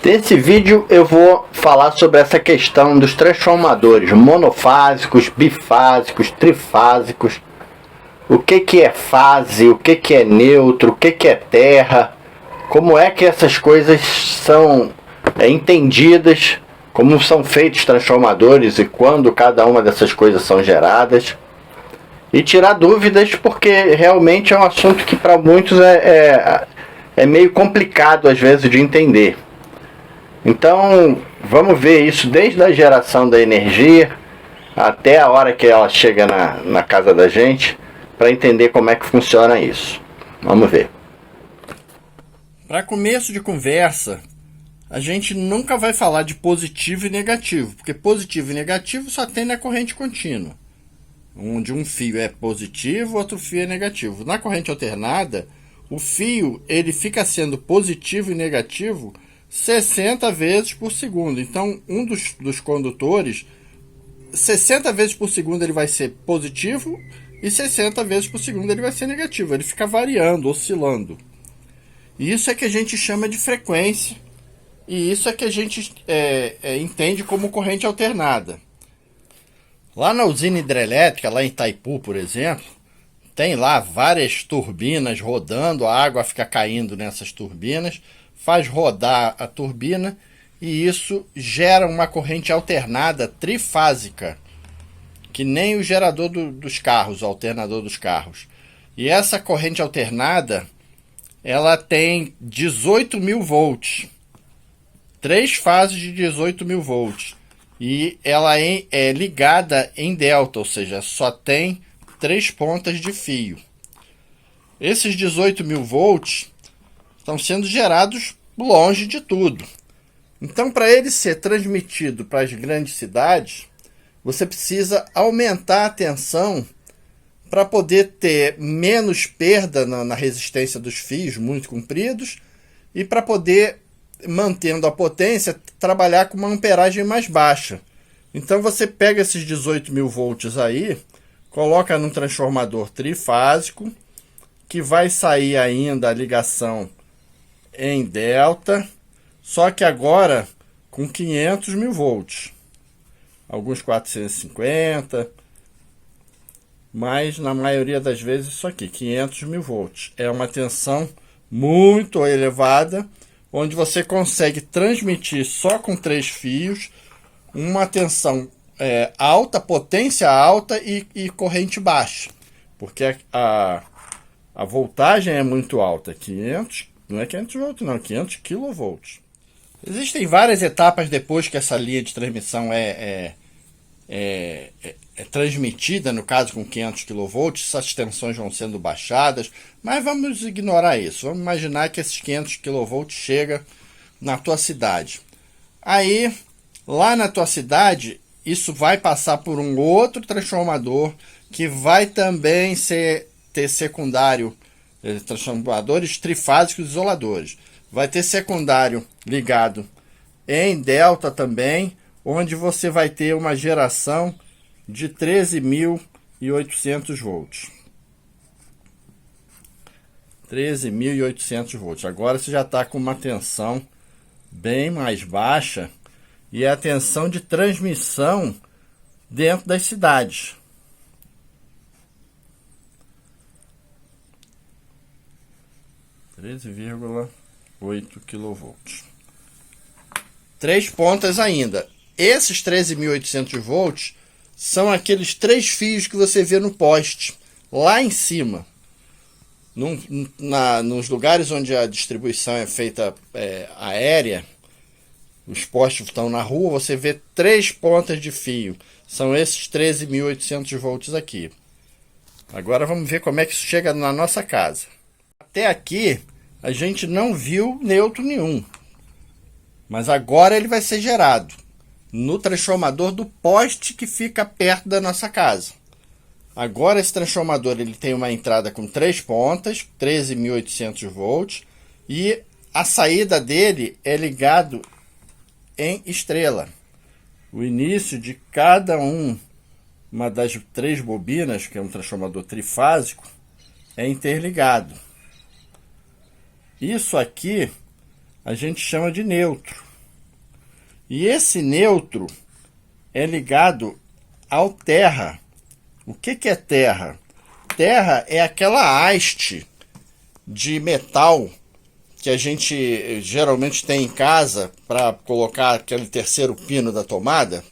Nesse vídeo eu vou falar sobre essa questão dos transformadores monofásicos, bifásicos, trifásicos, o que é fase, o que é neutro, o que é terra, como é que essas coisas são entendidas, como são feitos transformadores e quando cada uma dessas coisas são geradas. E tirar dúvidas, porque realmente é um assunto que para muitos é meio complicado às vezes de entender. Então vamos ver isso desde a geração da energia até a hora que ela chega na casa da gente, para entender como é que funciona isso. Vamos ver. Para começo de conversa, a gente nunca vai falar de positivo e negativo, porque positivo e negativo só tem na corrente contínua, onde um fio é positivo, outro fio é negativo. Na corrente alternada, o fio ele fica sendo positivo e negativo 60 vezes por segundo. Então, um dos condutores, 60 vezes por segundo ele vai ser positivo e 60 vezes por segundo ele vai ser negativo. Ele fica variando, oscilando. E isso é que a gente chama de frequência, e isso é que a gente entende como corrente alternada. Lá na usina hidrelétrica, lá em Itaipu, por exemplo, tem lá várias turbinas rodando, a água fica caindo nessas turbinas, faz rodar a turbina e isso gera uma corrente alternada trifásica, que nem o gerador dos carros, o alternador dos carros. E essa corrente alternada, ela tem 18.000 volts, 3 fases de 18.000 volts. E ela é ligada em delta, ou seja, só tem 3 pontas de fio. Esses 18.000 volts estão sendo gerados longe de tudo. Então, para ele ser transmitido para as grandes cidades, você precisa aumentar a tensão para poder ter menos perda na resistência dos fios muito compridos e para poder, mantendo a potência, trabalhar com uma amperagem mais baixa. Então você pega esses 18.000 volts aí, coloca num transformador trifásico, que vai sair ainda a ligação em delta, só que agora com 500.000 volts. Alguns 450, mas na maioria das vezes isso aqui, 500.000 volts. É uma tensão muito elevada, onde você consegue transmitir só com 3 fios uma tensão alta, potência alta e corrente baixa, porque a voltagem é muito alta, 500, não é 500 volts não, 500 kV. Existem várias etapas depois que essa linha de transmissão é transmitida, no caso com 500 kV, essas tensões vão sendo baixadas, mas vamos ignorar isso. Vamos imaginar que esses 500 kV chega na tua cidade. Aí, lá na tua cidade, isso vai passar por um outro transformador que vai também ter secundário, transformadores trifásicos isoladores. Vai ter secundário ligado em delta também, onde você vai ter uma geração de 13.800 volts. 13.800 volts. Agora você já está com uma tensão bem mais baixa e é a tensão de transmissão dentro das cidades. (13,8 kV). 3 pontas ainda. Esses 13.800 volts são aqueles 3 fios que você vê no poste, lá em cima. Nos lugares onde a distribuição é feita aérea, os postes estão na rua, você vê 3 pontas de fio. São esses 13.800 volts aqui. Agora vamos ver como é que isso chega na nossa casa. Até aqui a gente não viu neutro nenhum, mas agora ele vai ser gerado no transformador do poste que fica perto da nossa casa. Agora esse transformador ele tem uma entrada com 3 pontas, 13.800 volts, e a saída dele é ligado em estrela. O início de cada uma das 3 bobinas, que é um transformador trifásico, é interligado. Isso aqui a gente chama de neutro. E esse neutro é ligado ao terra. O que é terra? Terra é aquela haste de metal que a gente geralmente tem em casa para colocar aquele terceiro pino da tomada.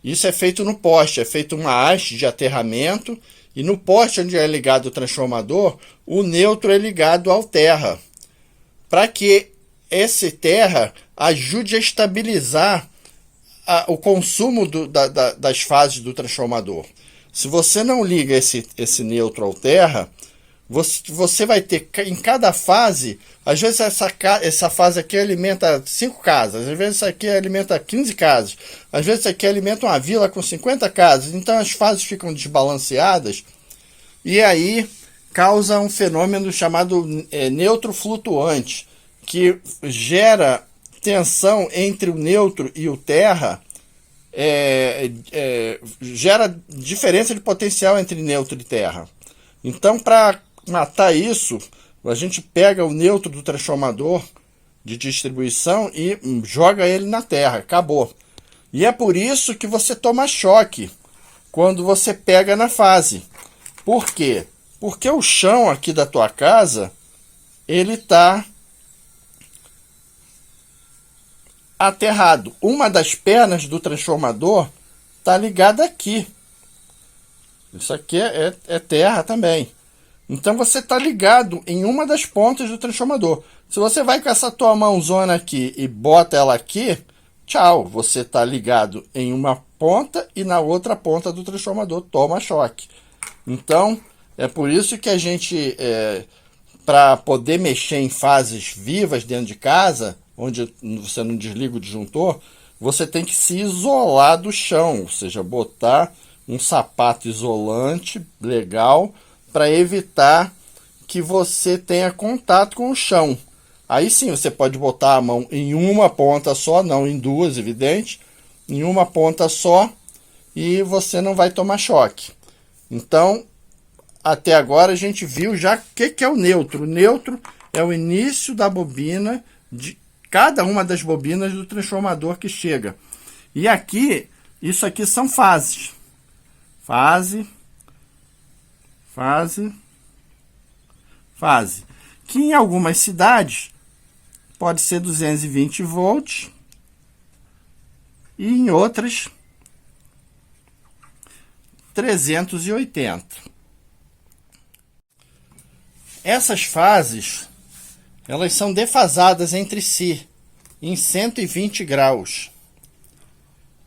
Isso é feito no poste, é feito uma haste de aterramento, e no poste onde é ligado o transformador, o neutro é ligado ao terra, para que esse terra ajude a estabilizar o consumo das fases do transformador. Se você não liga esse neutro ao terra, você vai ter em cada fase, às vezes essa fase aqui alimenta 5 casas, às vezes essa aqui alimenta 15 casas, às vezes essa aqui alimenta uma vila com 50 casas, então as fases ficam desbalanceadas e aí causa um fenômeno chamado neutro flutuante, que gera tensão entre o neutro e o terra, gera diferença de potencial entre neutro e terra. Então, para matar isso, a gente pega o neutro do transformador de distribuição e joga ele na terra, acabou. E é por isso que você toma choque quando você pega na fase. Por quê? Porque o chão aqui da tua casa, ele está aterrado. Uma das pernas do transformador está ligada aqui. Isso aqui é terra também. Então você está ligado em uma das pontas do transformador. Se você vai com essa tua mãozona aqui e bota ela aqui, tchau, você está ligado em uma ponta e na outra ponta do transformador toma choque. Então, é por isso que a gente, para poder mexer em fases vivas dentro de casa, onde você não desliga o disjuntor, você tem que se isolar do chão, ou seja, botar um sapato isolante legal para evitar que você tenha contato com o chão. Aí sim você pode botar a mão em uma ponta só, não em duas, evidente, em uma ponta só, e você não vai tomar choque. Então, até agora a gente viu já o que é o neutro. O neutro é o início da bobina, de cada uma das bobinas do transformador que chega. E aqui, isso aqui são fases. Fase, fase, fase. Que em algumas cidades pode ser 220 volts e em outras 380. Essas fases, elas são defasadas entre si em 120 graus.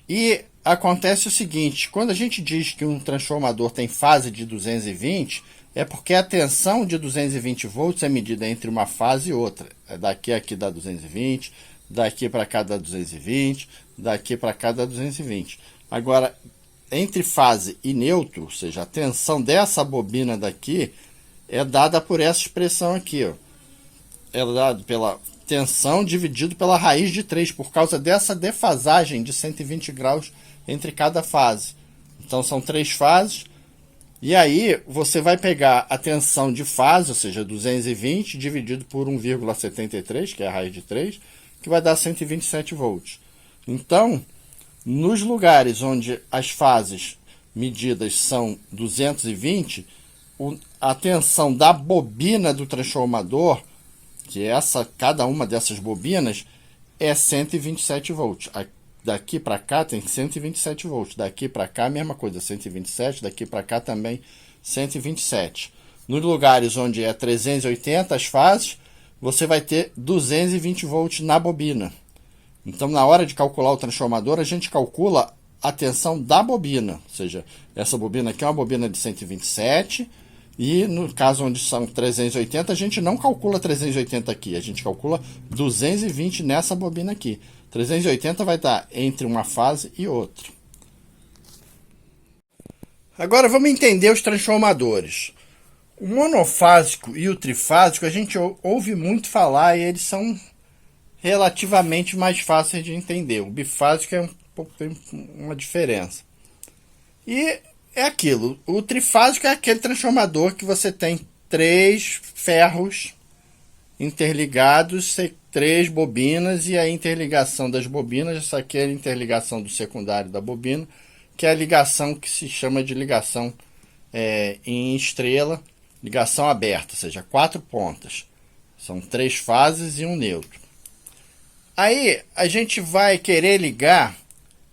E acontece o seguinte, quando a gente diz que um transformador tem fase de 220, é porque a tensão de 220 volts é medida entre uma fase e outra. Daqui a aqui dá 220, daqui para cá dá 220, daqui para cá dá 220. Agora, entre fase e neutro, ou seja, a tensão dessa bobina daqui é dada por essa expressão aqui, ó. É dado pela tensão dividido pela raiz de 3, por causa dessa defasagem de 120 graus entre cada fase. Então são 3 fases, e aí você vai pegar a tensão de fase, ou seja, 220 dividido por 1,73, que é a raiz de 3, que vai dar 127 volts. Então, nos lugares onde as fases medidas são 220, a tensão da bobina do transformador, que é cada uma dessas bobinas, é 127 volts. Daqui para cá tem 127 volts. Daqui para cá a mesma coisa, 127. Daqui para cá também 127. Nos lugares onde é 380 as fases, você vai ter 220 volts na bobina. Então, na hora de calcular o transformador, a gente calcula a tensão da bobina. Ou seja, essa bobina aqui é uma bobina de 127. E no caso onde são 380, a gente não calcula 380 aqui, a gente calcula 220 nessa bobina aqui. 380 vai estar entre uma fase e outra. Agora vamos entender os transformadores. O monofásico e o trifásico a gente ouve muito falar e eles são relativamente mais fáceis de entender. O bifásico tem uma diferença. E é aquilo, o trifásico é aquele transformador que você tem 3 ferros interligados, três bobinas e a interligação das bobinas. Essa aqui é a interligação do secundário da bobina, que é a ligação que se chama de ligação em estrela, ligação aberta, ou seja, 4 pontas. São 3 fases e um neutro. Aí a gente vai querer ligar,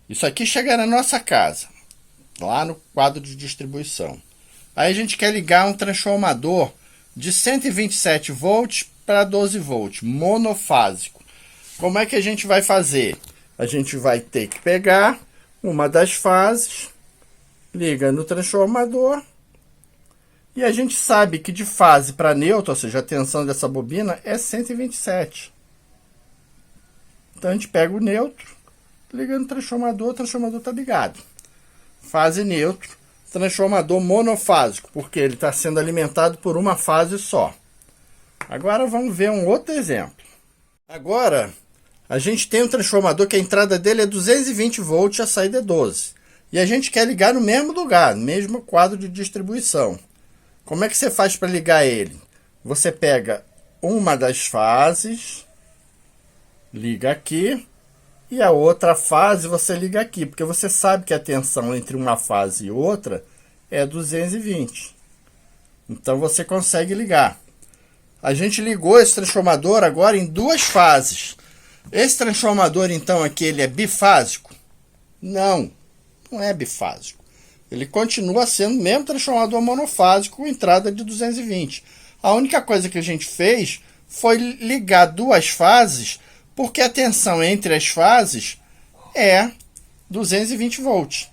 isso aqui chega na nossa casa, lá no quadro de distribuição. Aí a gente quer ligar um transformador de 127 volts para 12 volts, monofásico. Como é que a gente vai fazer? A gente vai ter que pegar uma das fases, liga no transformador, e a gente sabe que de fase para neutro, ou seja, a tensão dessa bobina é 127. Então a gente pega o neutro, liga no transformador, o transformador está ligado. Fase neutro, transformador monofásico, porque ele está sendo alimentado por uma fase só. Agora vamos ver um outro exemplo. Agora a gente tem um transformador que a entrada dele é 220 volts e a saída é 12. E a gente quer ligar no mesmo lugar, no mesmo quadro de distribuição. Como é que você faz para ligar ele? Você pega uma das fases, liga aqui, e a outra fase você liga aqui, porque você sabe que a tensão entre uma fase e outra é 220. Então você consegue ligar. A gente ligou esse transformador agora em 2 fases. Esse transformador, então, aqui, ele é bifásico? Não, não é bifásico. Ele continua sendo o mesmo transformador monofásico com entrada de 220. A única coisa que a gente fez foi ligar 2 fases, porque a tensão entre as fases é 220 volts.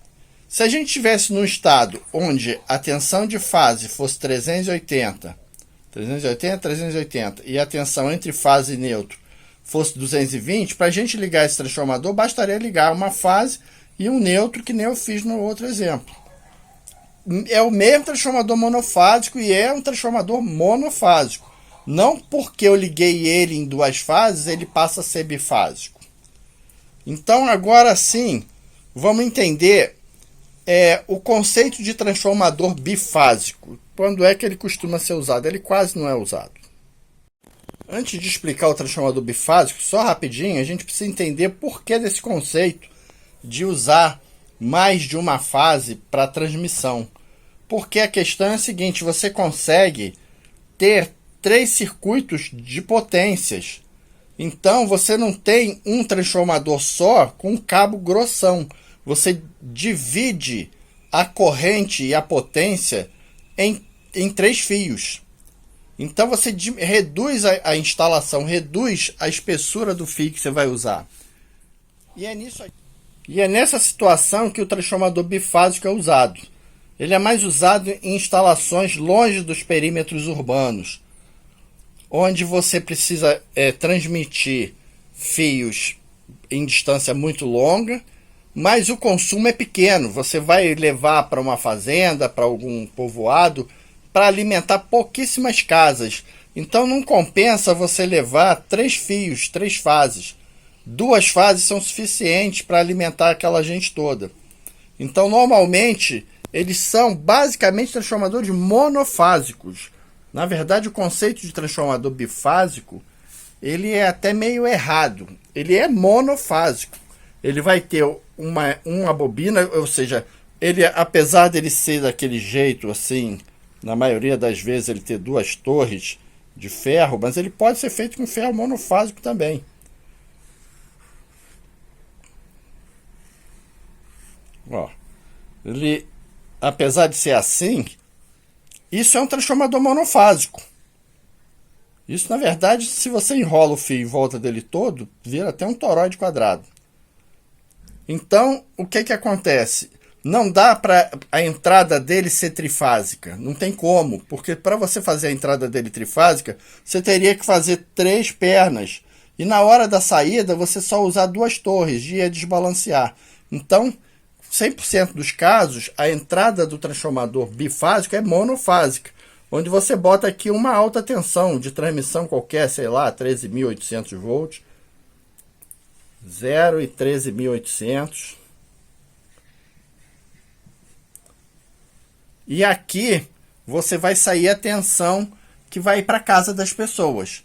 Se a gente estivesse num estado onde a tensão de fase fosse 380, e a tensão entre fase e neutro fosse 220, para a gente ligar esse transformador, bastaria ligar uma fase e um neutro, que nem eu fiz no outro exemplo. É o mesmo transformador monofásico e é um transformador monofásico. Não porque eu liguei ele em 2 fases, ele passa a ser bifásico. Então, agora sim, vamos entender o conceito de transformador bifásico. Quando é que ele costuma ser usado? Ele quase não é usado. Antes de explicar o transformador bifásico, só rapidinho, a gente precisa entender por que desse conceito de usar mais de uma fase para transmissão. Porque a questão é a seguinte, você consegue ter 3 circuitos de potências. Então você não tem um transformador só com um cabo grossão. Você divide a corrente e a potência em 3 fios. Então você reduz a instalação, reduz a espessura do fio que você vai usar. E é nessa situação que o transformador bifásico é usado. Ele é mais usado em instalações longe dos perímetros urbanos, onde você precisa transmitir fios em distância muito longa, mas o consumo é pequeno. Você vai levar para uma fazenda, para algum povoado, para alimentar pouquíssimas casas. Então não compensa você levar 3 fios, 3 fases. 2 fases são suficientes para alimentar aquela gente toda. Então normalmente eles são basicamente transformadores monofásicos. Na verdade, o conceito de transformador bifásico, ele é até meio errado. Ele é monofásico. Ele vai ter uma bobina, ou seja, ele, apesar dele ser daquele jeito assim, na maioria das vezes ele ter 2 torres de ferro, mas ele pode ser feito com ferro monofásico também. Ó, ele, apesar de ser assim, isso é um transformador monofásico. Isso, na verdade, se você enrola o fio em volta dele todo, vira até um toroide quadrado. Então, o que acontece? Não dá para a entrada dele ser trifásica. Não tem como, porque para você fazer a entrada dele trifásica, você teria que fazer 3 pernas. E na hora da saída, você só usar 2 torres, ia desbalancear. Então, 100% dos casos, a entrada do transformador bifásico é monofásica, onde você bota aqui uma alta tensão de transmissão qualquer, sei lá, 13.800 volts, 0 e 13.800. E aqui você vai sair a tensão que vai para casa das pessoas.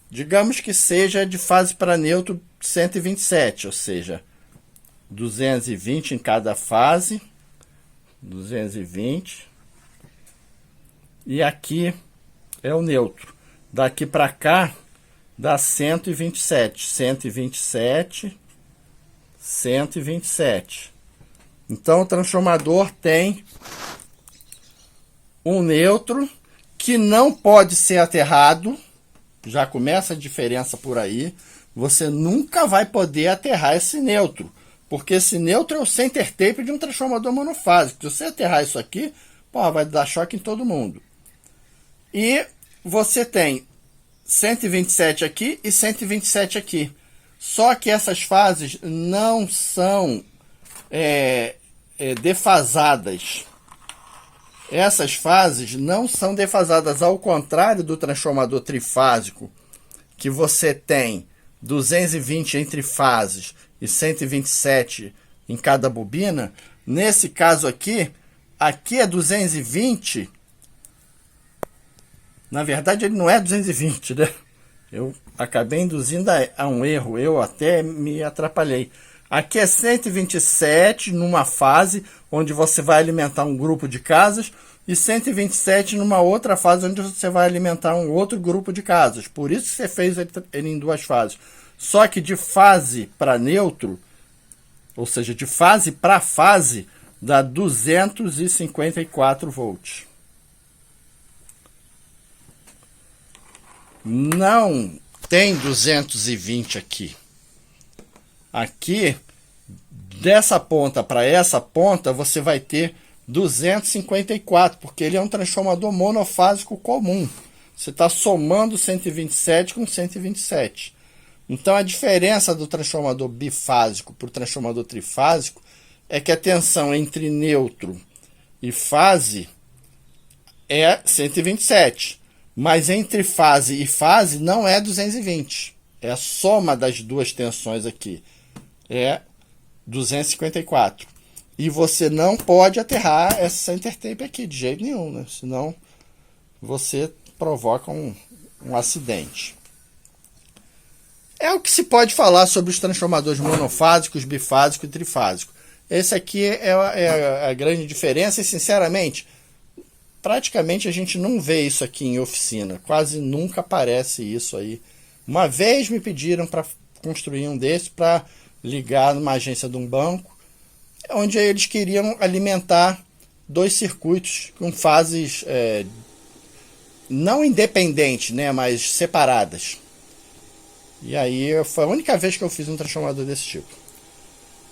Digamos que seja de fase para neutro 127, ou seja, 220 em cada fase, 220, e aqui é o neutro. Daqui para cá dá 127, 127, 127. Então o transformador tem um neutro que não pode ser aterrado. Já começa a diferença por aí. Você nunca vai poder aterrar esse neutro, porque esse neutro é o center tape de um transformador monofásico. Se você aterrar isso aqui, pô, vai dar choque em todo mundo. E você tem 127 aqui e 127 aqui. Só que essas fases não são defasadas. Essas fases não são defasadas, ao contrário do transformador trifásico, que você tem 220 entre fases e 127 em cada bobina. Nesse caso aqui é 220. Na verdade, ele não é 220, né? Eu acabei induzindo a um erro, eu até me atrapalhei. Aqui é 127 numa fase onde você vai alimentar um grupo de casas e 127 numa outra fase onde você vai alimentar um outro grupo de casas. Por isso que você fez ele em duas fases. Só que de fase para neutro, ou seja, de fase para fase, dá 254 volts. Não tem 220 aqui. Aqui, dessa ponta para essa ponta, você vai ter 254, porque ele é um transformador monofásico comum. Você está somando 127 com 127. Então, a diferença do transformador bifásico para o transformador trifásico é que a tensão entre neutro e fase é 127. Mas entre fase e fase não é 220. É a soma das duas tensões aqui. É 254. E você não pode aterrar essa center tape aqui de jeito nenhum, né? Senão você provoca um acidente. É o que se pode falar sobre os transformadores monofásicos, bifásicos e trifásicos. Esse aqui é a grande diferença e, sinceramente, praticamente a gente não vê isso aqui em oficina. Quase nunca aparece isso aí. Uma vez me pediram para construir um desse para ligar numa agência de um banco, onde eles queriam alimentar dois circuitos com fases não independentes, né, mas separadas. E aí foi a única vez que eu fiz um transformador desse tipo.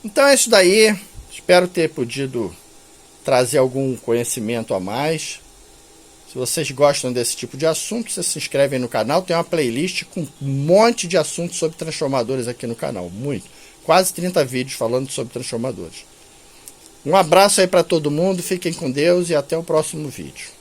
Então é isso daí. Espero ter podido trazer algum conhecimento a mais. Se vocês gostam desse tipo de assunto, vocês se inscrevem no canal. Tem uma playlist com um monte de assuntos sobre transformadores aqui no canal. Muito. Quase 30 vídeos falando sobre transformadores. Um abraço aí para todo mundo. Fiquem com Deus e até o próximo vídeo.